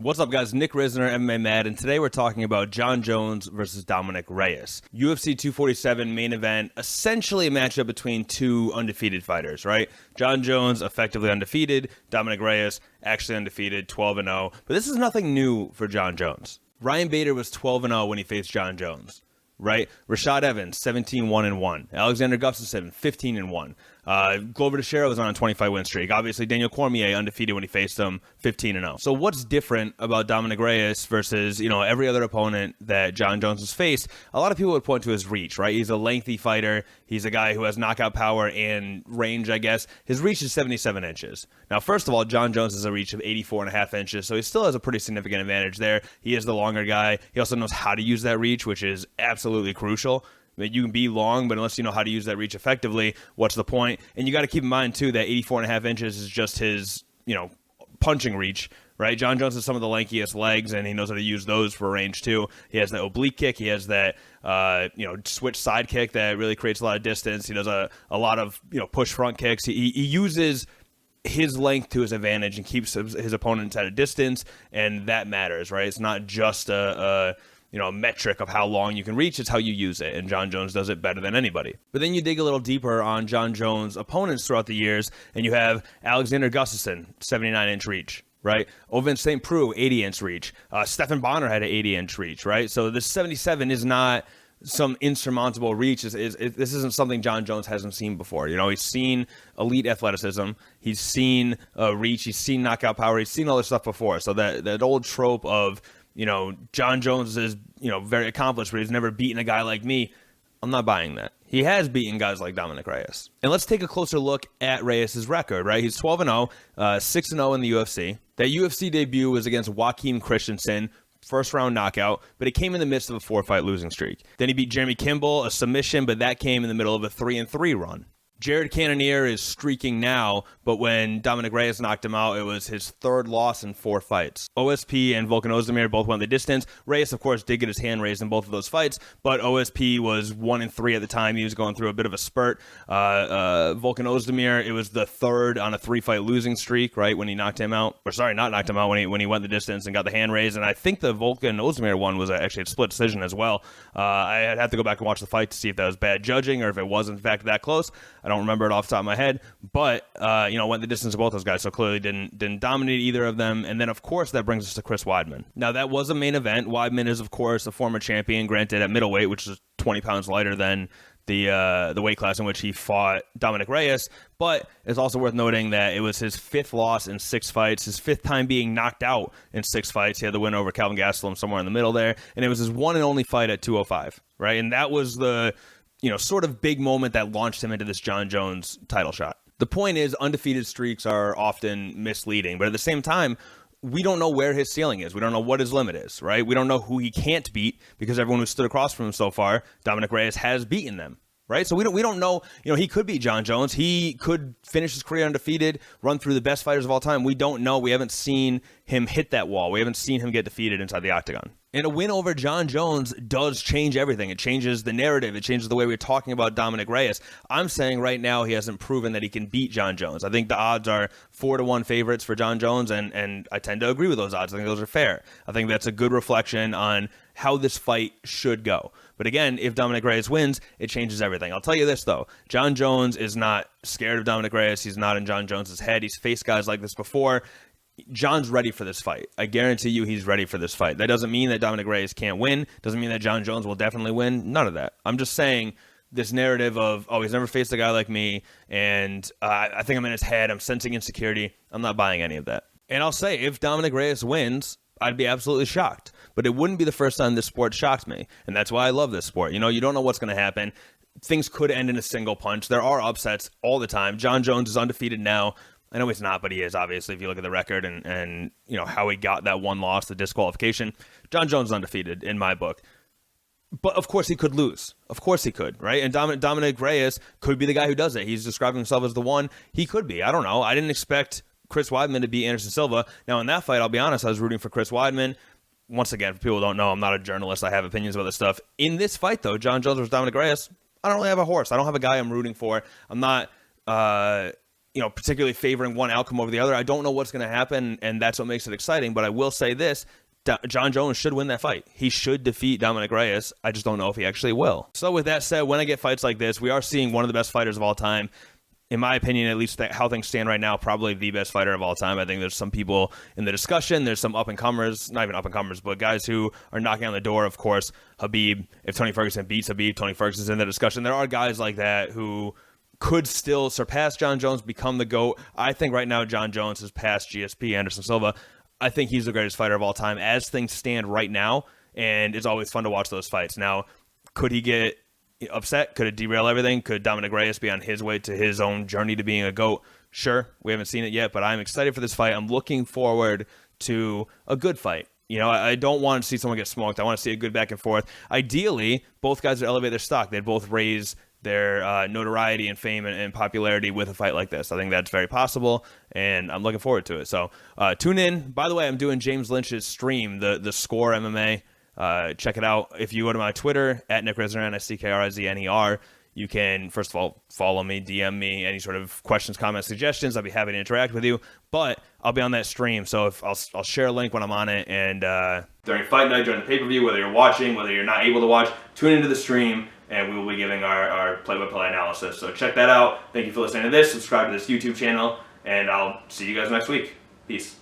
What's up, guys? Nick Risner, MMA Mad, and today we're talking about Jon Jones versus Dominick Reyes. UFC 247 main event, essentially a matchup between two undefeated fighters, right? Jon Jones, effectively undefeated. Dominick Reyes, actually undefeated, 12-0. But this is nothing new for Jon Jones. Ryan Bader was 12-0 when he faced Jon Jones, right? Rashad Evans, 17-1-1. Alexander Gustafsson, 15-1. Glover Teixeira was on a 25-win streak. Obviously, Daniel Cormier undefeated when he faced him, 15-0. So what's different about Dominick Reyes versus, every other opponent that Jon Jones has faced? A lot of people would point to his reach, right? He's a lengthy fighter. He's a guy who has knockout power and range, I guess. His reach is 77 inches. Now, first of all, Jon Jones has a reach of 84.5 inches, so he still has a pretty significant advantage there. He is the longer guy. He also knows how to use that reach, which is absolutely crucial. You can be long, but unless you know how to use that reach effectively, what's the point? And you got to keep in mind, too, that 84.5 inches is just his, punching reach, right? Jon Jones has some of the lankiest legs, and he knows how to use those for range, too. He has that oblique kick. He has that, switch side kick that really creates a lot of distance. He does a lot of, push front kicks. He uses his length to his advantage and keeps his opponents at a distance, and that matters, right? It's not just a metric of how long you can reach. It's how you use it, and Jon Jones does it better than anybody. But then you dig a little deeper on Jon Jones' opponents throughout the years, and you have Alexander Gustafsson, 79-inch reach, right? Ovin St. Preux, 80-inch reach. Stephan Bonner had an 80-inch reach, right? So this 77 is not some insurmountable reach. This isn't something Jon Jones hasn't seen before. He's seen elite athleticism. He's seen reach. He's seen knockout power. He's seen all this stuff before. So that old trope of, Jon Jones is, very accomplished, but he's never beaten a guy like me. I'm not buying that. He has beaten guys like Dominick Reyes. And let's take a closer look at Reyes' record, right? He's 12-0, 6-0 in the UFC. That UFC debut was against Joaquin Christensen, first-round knockout, but it came in the midst of a 4-fight losing streak. Then he beat Jeremy Kimball, a submission, but that came in the middle of a 3-3 run. Jared Cannonier is streaking now, but when Dominick Reyes knocked him out, it was his third loss in 4 fights. OSP and Volkan Ozdemir both went the distance. Reyes, of course, did get his hand raised in both of those fights, but OSP was 1-3 at the time. He was going through a bit of a spurt. Volkan Ozdemir, it was the third on a 3-fight losing streak, right, when he knocked him out. Or sorry, not knocked him out, when he went the distance and got the hand raised. And I think the Volkan Ozdemir one was actually a split decision as well. I'd have to go back and watch the fight to see if that was bad judging or if it was, in fact, that close. I don't remember it off the top of my head, but went the distance of both those guys, so clearly didn't dominate either of them. And then, of course, that brings us to Chris Weidman. Now, that was a main event. Weidman is, of course, a former champion, granted at middleweight, which is 20 pounds lighter than the weight class in which he fought Dominick Reyes. But it's also worth noting that it was his 5th loss in 6 fights, his 5th time being knocked out in 6 fights. He had the win over Calvin Gastelum somewhere in the middle there, and it was his one and only fight at 205, right? And that was the sort of big moment that launched him into this Jon Jones title shot. The point is, undefeated streaks are often misleading, but at the same time, we don't know where his ceiling is. We don't know what his limit is, right? We don't know who he can't beat because everyone who stood across from him so far, Dominick Reyes, has beaten them, right? So we don't know, he could beat Jon Jones. He could finish his career undefeated, run through the best fighters of all time. We don't know. We haven't seen him hit that wall. We haven't seen him get defeated inside the octagon. And a win over Jon Jones does change everything. It changes the narrative. It changes the way we're talking about Dominick Reyes. I'm saying right now he hasn't proven that he can beat Jon Jones. I think the odds are 4-1 favorites for Jon Jones, and I tend to agree with those odds. I think those are fair. I think that's a good reflection on how this fight should go. But again, if Dominick Reyes wins, it changes everything. I'll tell you this, though. Jon Jones is not scared of Dominick Reyes. He's not in Jon Jones' head. He's faced guys like this before. Jon's ready for this fight. I guarantee you he's ready for this fight. That doesn't mean that Dominick Reyes can't win. Doesn't mean that Jon Jones will definitely win. None of that. I'm just saying this narrative of, he's never faced a guy like me, and I think I'm in his head. I'm sensing insecurity. I'm not buying any of that. And I'll say, if Dominick Reyes wins, I'd be absolutely shocked. But it wouldn't be the first time this sport shocked me. And that's why I love this sport. You don't know what's going to happen. Things could end in a single punch. There are upsets all the time. Jon Jones is undefeated now. I know he's not, but he is, obviously, if you look at the record and how he got that one loss, the disqualification. Jon Jones is undefeated in my book. But, of course, he could lose. Of course he could, right? And Dominick Reyes could be the guy who does it. He's describing himself as the one. He could be. I don't know. I didn't expect Chris Weidman to beat Anderson Silva. Now, in that fight, I'll be honest, I was rooting for Chris Weidman. Once again, for people who don't know, I'm not a journalist. I have opinions about this stuff. In this fight, though, Jon Jones versus Dominick Reyes, I don't really have a horse. I don't have a guy I'm rooting for. I'm not particularly favoring one outcome over the other. I don't know what's going to happen, and that's what makes it exciting. But I will say this. Jon Jones should win that fight. He should defeat Dominick Reyes. I just don't know if he actually will. So with that said, when I get fights like this, we are seeing one of the best fighters of all time. In my opinion, at least how things stand right now, probably the best fighter of all time. I think there's some people in the discussion. There's some up-and-comers, not even up-and-comers, but guys who are knocking on the door. Of course, Khabib. If Tony Ferguson beats Khabib, Tony Ferguson's in the discussion. There are guys like that who could still surpass Jon Jones, become the GOAT. I think right now Jon Jones has passed GSP, Anderson Silva. I think he's the greatest fighter of all time as things stand right now, and it's always fun to watch those fights. Now, could he get upset? Could it derail everything? Could Dominick Reyes be on his way to his own journey to being a GOAT? Sure, we haven't seen it yet, but I'm excited for this fight. I'm looking forward to a good fight. I don't want to see someone get smoked. I want to see a good back and forth. Ideally, both guys would elevate their stock. They'd both raise their notoriety and fame and popularity with a fight like this. I think that's very possible, and I'm looking forward to it. So tune in. By the way, I'm doing James Lynch's stream, the Score MMA. Check it out. If you go to my Twitter, at Nick Rizner, NickRizner, you can, first of all, follow me, DM me, any sort of questions, comments, suggestions. I'll be happy to interact with you. But I'll be on that stream, so if I'll share a link when I'm on it. And during fight night, during the pay-per-view, whether you're watching, whether you're not able to watch, tune into the stream, and we will be giving our play-by-play analysis. So check that out. Thank you for listening to this. Subscribe to this YouTube channel, and I'll see you guys next week. Peace.